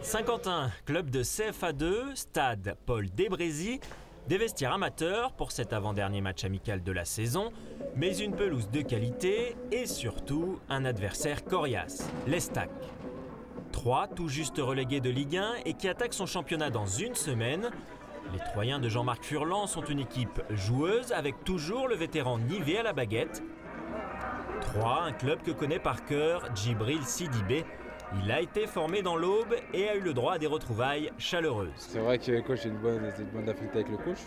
Saint-Quentin, club de CFA2, stade Paul Desbrézy, des vestiaires amateurs pour cet avant-dernier match amical de la saison, mais une pelouse de qualité et surtout un adversaire coriace, l'Estac. 3 tout juste relégués de Ligue 1 et qui attaquent son championnat dans une semaine. Les Troyens de Jean-Marc Furlan sont une équipe joueuse avec toujours le vétéran Nivet à la baguette. 3, un club que connaît par cœur Djibril Sidibé. Il a été formé dans l'Aube et a eu le droit à des retrouvailles chaleureuses. C'est vrai que le coach a une bonne affinité avec le coach.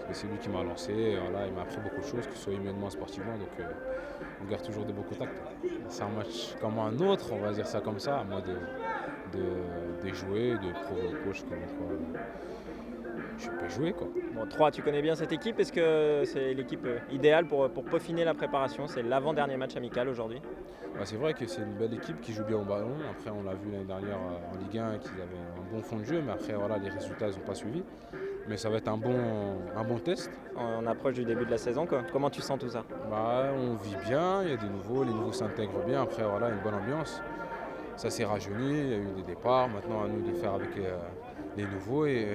Parce que c'est lui qui m'a lancé, voilà, il m'a appris beaucoup de choses, que ce soit humainement, sportivement, donc on garde toujours de bons contacts. C'est un match comme un autre, on va dire ça comme ça, à moi de jouer, de prouver au coach que je peux jouer, quoi. Bon, 3, tu connais bien cette équipe, est-ce que c'est l'équipe idéale pour peaufiner la préparation? C'est l'avant-dernier match amical aujourd'hui. C'est vrai que c'est une belle équipe qui joue bien au ballon. Après, on l'a vu l'année dernière en Ligue 1 qu'ils avaient un bon fond de jeu, mais après voilà, les résultats n'ont pas suivi. Mais ça va être un bon test. On approche du début de la saison, quoi. Comment tu sens tout ça? On vit bien, il y a des nouveaux, les nouveaux s'intègrent bien. Après voilà, une bonne ambiance. Ça s'est rajeuni, il y a eu des départs. Maintenant à nous de faire avec les nouveaux et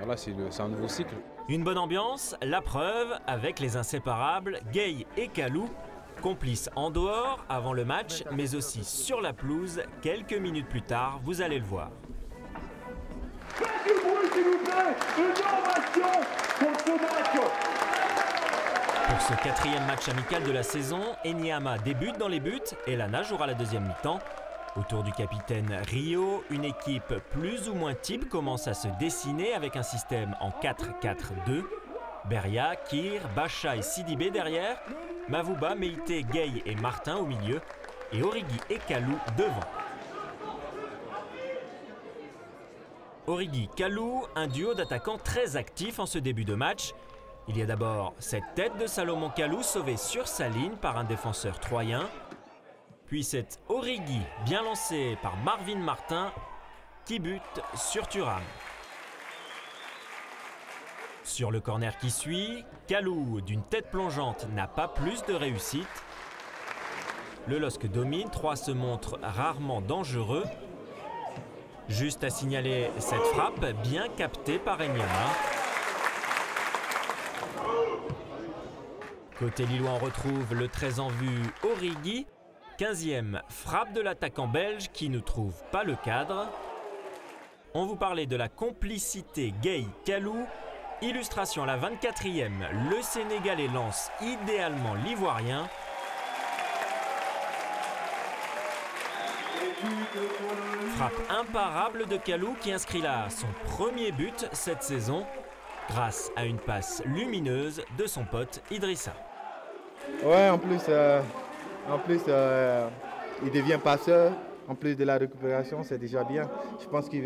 voilà, c'est un nouveau cycle. Une bonne ambiance, la preuve avec les inséparables Gay et Kalou, complices en dehors avant le match, mais aussi sur la pelouse quelques minutes plus tard, vous allez le voir. Pour ce 4e match amical de la saison, Enyama débute dans les buts et Lana jouera la deuxième mi-temps. Autour du capitaine Rio, une équipe plus ou moins type commence à se dessiner avec un système en 4-4-2. Beria, Kir, Bacha et Sidibé derrière, Mavouba, Meïté, Gay et Martin au milieu, et Origi et Kalou devant. Origi-Kalou, un duo d'attaquants très actifs en ce début de match. Il y a d'abord cette tête de Salomon Kalou sauvée sur sa ligne par un défenseur troyen. Puis c'est Origi, bien lancé par Marvin Martin, qui bute sur Thuram. Sur le corner qui suit, Kalou, d'une tête plongeante, n'a pas plus de réussite. Le LOSC domine, 3 se montre rarement dangereux. Juste à signaler cette frappe bien captée par Enyama. Côté lillois, on retrouve le très en vue Origi. 15e frappe de l'attaquant belge qui ne trouve pas le cadre. On vous parlait de la complicité Gay-Kalou. Illustration à la 24e, le Sénégalais lance idéalement l'Ivoirien. Frappe imparable de Kalou qui inscrit là son premier but cette saison grâce à une passe lumineuse de son pote Idrissa. Ouais, en plus il devient passeur. En plus de la récupération, c'est déjà bien. Je pense que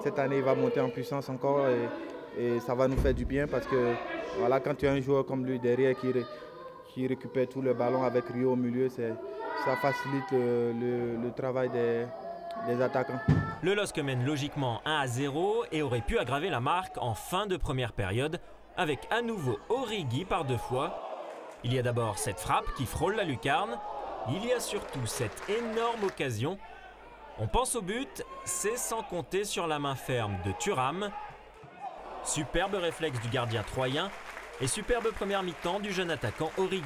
cette année, il va monter en puissance encore et ça va nous faire du bien parce que voilà, quand tu as un joueur comme lui derrière qui récupère tout le ballon avec Rio au milieu, ça facilite le travail des attaquants. Le LOSC mène logiquement 1-0 et aurait pu aggraver la marque en fin de première période avec à nouveau Origi par 2 fois. Il y a d'abord cette frappe qui frôle la lucarne. Il y a surtout cette énorme occasion. On pense au but, c'est sans compter sur la main ferme de Thuram. Superbe réflexe du gardien troyen et superbe première mi-temps du jeune attaquant Origi.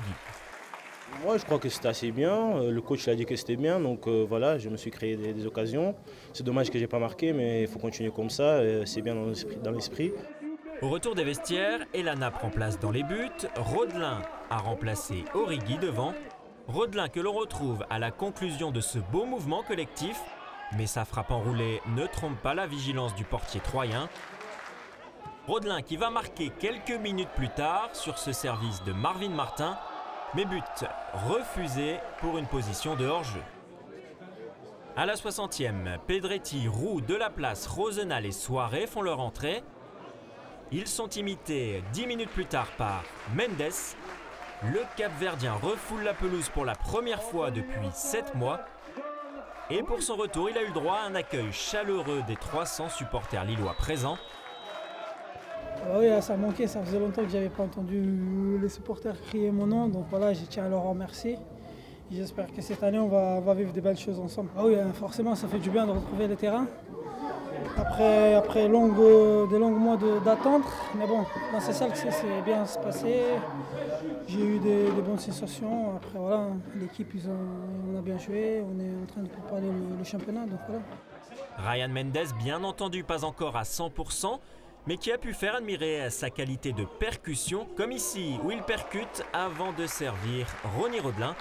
Moi, je crois que c'était assez bien. Le coach a dit que c'était bien, donc voilà, je me suis créé des occasions. C'est dommage que je n'ai pas marqué, mais il faut continuer comme ça. C'est bien dans l'esprit. Au retour des vestiaires, Elana prend place dans les buts. Rodelin a remplacé Origi devant. Rodelin que l'on retrouve à la conclusion de ce beau mouvement collectif. Mais sa frappe enroulée ne trompe pas la vigilance du portier troyen. Rodelin qui va marquer quelques minutes plus tard sur ce service de Marvin Martin. Mais but refusé pour une position de hors-jeu. À la 60e, Pedretti, Roux, Delaplace, Rosenal et Soirée font leur entrée. Ils sont imités 10 minutes plus tard par Mendes. Le Cap-Verdien refoule la pelouse pour la première fois depuis 7 mois. Et pour son retour, il a eu le droit à un accueil chaleureux des 300 supporters lillois présents. Oui, ça manquait, ça faisait longtemps que je n'avais pas entendu les supporters crier mon nom. Donc voilà, je tiens à leur remercier. J'espère que cette année, on va vivre des belles choses ensemble. Ah oui, forcément, ça fait du bien de retrouver le terrain. après de longs mois d'attente. Mais bon, dans ces salles, c'est bien se passé. J'ai eu des bonnes sensations. Après, voilà, l'équipe, on a bien joué. On est en train de préparer le championnat. Donc, voilà. Ryan Mendes, bien entendu, pas encore à 100%, mais qui a pu faire admirer sa qualité de percussion, comme ici, où il percute avant de servir Ronny Rodelin.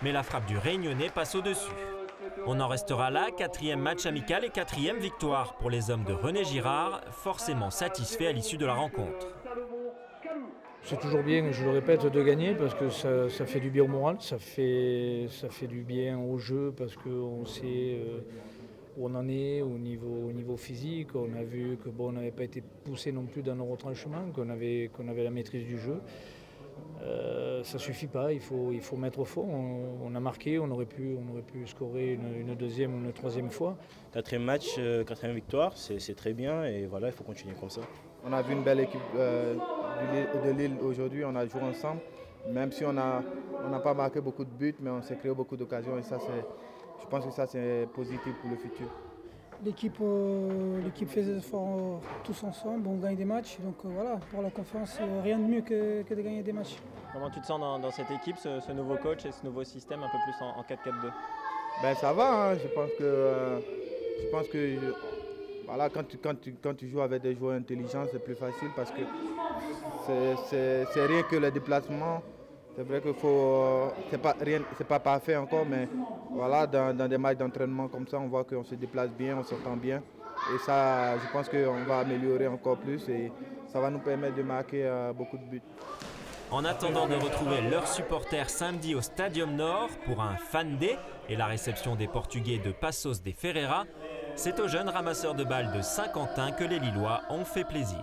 Mais la frappe du Réunionnais passe au-dessus. On en restera là, 4e match amical et 4e victoire pour les hommes de René Girard, forcément satisfaits à l'issue de la rencontre. C'est toujours bien, je le répète, de gagner parce que ça fait du bien au moral, ça fait du bien au jeu parce qu'on sait où on en est au niveau physique. On a vu que bon, on n'avait pas été poussé non plus dans nos retranchements, qu'on avait la maîtrise du jeu. Ça ne suffit pas, il faut mettre au fond. On a marqué, on aurait pu scorer une deuxième ou une troisième fois. 4e match, 4e victoire, c'est très bien et voilà, il faut continuer comme ça. On a vu une belle équipe de Lille aujourd'hui, on a joué ensemble. Même si on n'a pas marqué beaucoup de buts, mais on s'est créé beaucoup d'occasions et ça, je pense que ça c'est positif pour le futur. L'équipe fait des efforts tous ensemble, on gagne des matchs. Donc voilà, pour la confiance, rien de mieux que de gagner des matchs. Comment tu te sens dans cette équipe, ce nouveau coach et ce nouveau système un peu plus en 4-4-2 ? Ben, ça va, hein. Je pense que voilà, quand tu joues avec des joueurs intelligents, c'est plus facile parce que c'est rien que le déplacement. C'est vrai qu'il c'est pas parfait encore, mais voilà, dans des matchs d'entraînement comme ça, on voit qu'on se déplace bien, on s'entend bien. Et ça, je pense qu'on va améliorer encore plus et ça va nous permettre de marquer beaucoup de buts. En attendant de retrouver leurs supporters samedi au Stadium Nord pour un Fan Day et la réception des Portugais de Passos de Ferreira, c'est aux jeunes ramasseurs de balles de Saint-Quentin que les Lillois ont fait plaisir.